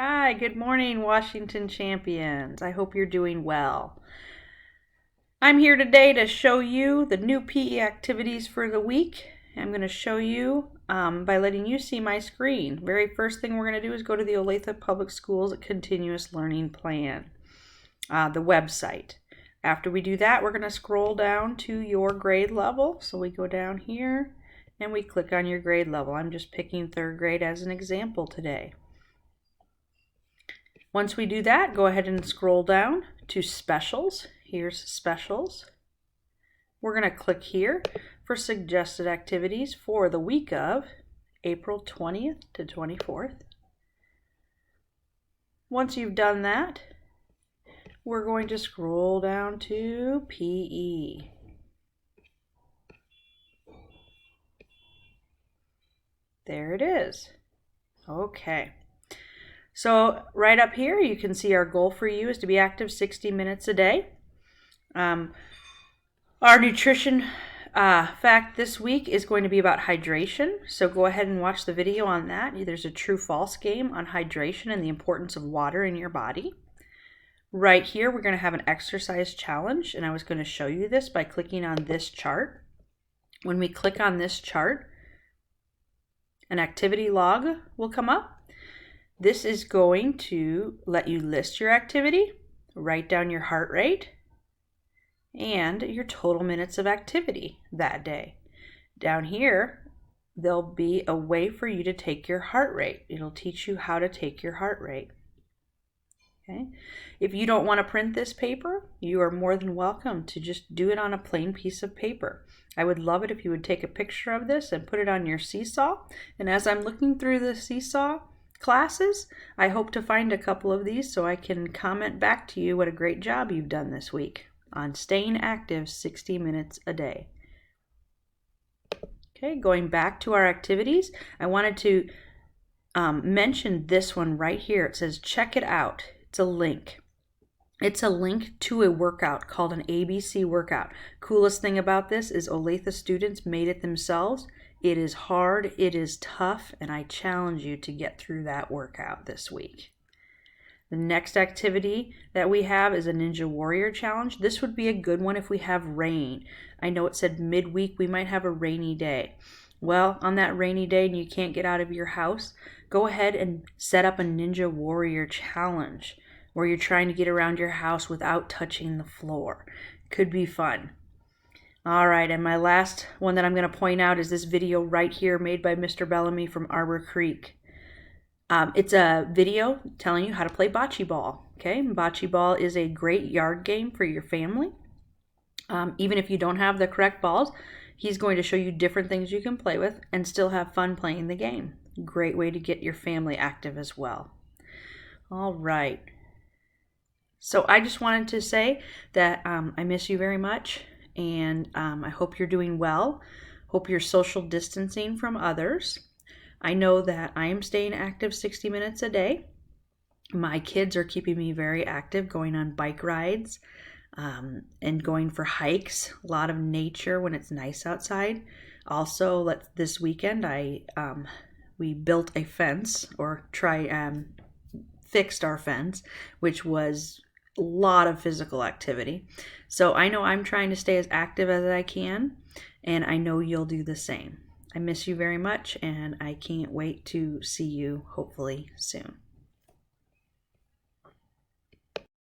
Hi, good morning, Washington champions. I hope you're doing well. I'm here today to show you the new PE activities for the week. I'm going to show you by letting you see my screen. Very first thing we're going to do is go to the Olathe Public Schools Continuous Learning Plan, the website. After we do that, we're going to scroll down to your grade level. So we go down here and we click on your grade level. I'm just picking 3rd grade as an example today. Once we do that, go ahead and scroll down to Specials. Here's Specials. We're going to click here for suggested activities for the week of April 20th to 24th. Once you've done that, we're going to scroll down to PE. There it is. Okay. So right up here, you can see our goal for you is to be active 60 minutes a day. Our nutrition fact this week is going to be about hydration. So go ahead and watch the video on that. There's a true-false game on hydration and the importance of water in your body. Right here, we're going to have an exercise challenge, and I was going to show you this by clicking on this chart. When we click on this chart, an activity log will come up. This is going to let you list your activity, write down your heart rate, and your total minutes of activity that day. Down here, there'll be a way for you to take your heart rate. It'll teach you how to take your heart rate. Okay. If you don't want to print this paper, you are more than welcome to just do it on a plain piece of paper. I would love it if you would take a picture of this and put it on your seesaw. And as I'm looking through the seesaw classes, I hope to find a couple of these so I can comment back to you what a great job you've done this week on staying active 60 minutes a day. Okay, going back to our activities, I wanted to mention this one right here. It says check it out. It's a link. It's a link to a workout called an ABC workout. Coolest thing about this is Olathe students made it themselves. It is hard, it is tough, and I challenge you to get through that workout this week. The next activity that we have is a Ninja Warrior Challenge. This would be a good one if we have rain. I know it said midweek we might have a rainy day. Well, on that rainy day and you can't get out of your house, go ahead and set up a Ninja Warrior Challenge where you're trying to get around your house without touching the floor. Could be fun. All right, and my last one that I'm going to point out is this video right here made by Mr. Bellamy from Arbor Creek. It's a video telling you how to play bocce ball. Okay, bocce ball is a great yard game for your family. Even if you don't have the correct balls, he's going to show you different things you can play with and still have fun playing the game. Great way to get your family active as well. All right. So I just wanted to say that I miss you very much. And I hope you're doing well. Hope you're social distancing from others. I know that I am staying active 60 minutes a day. My kids are keeping me very active, going on bike rides and going for hikes. A lot of nature when it's nice outside. Also, this weekend we built a fence or fixed our fence, which was a lot of physical activity. So I know I'm trying to stay as active as I can, and I know you'll do the same. I miss you very much, and I can't wait to see you hopefully soon.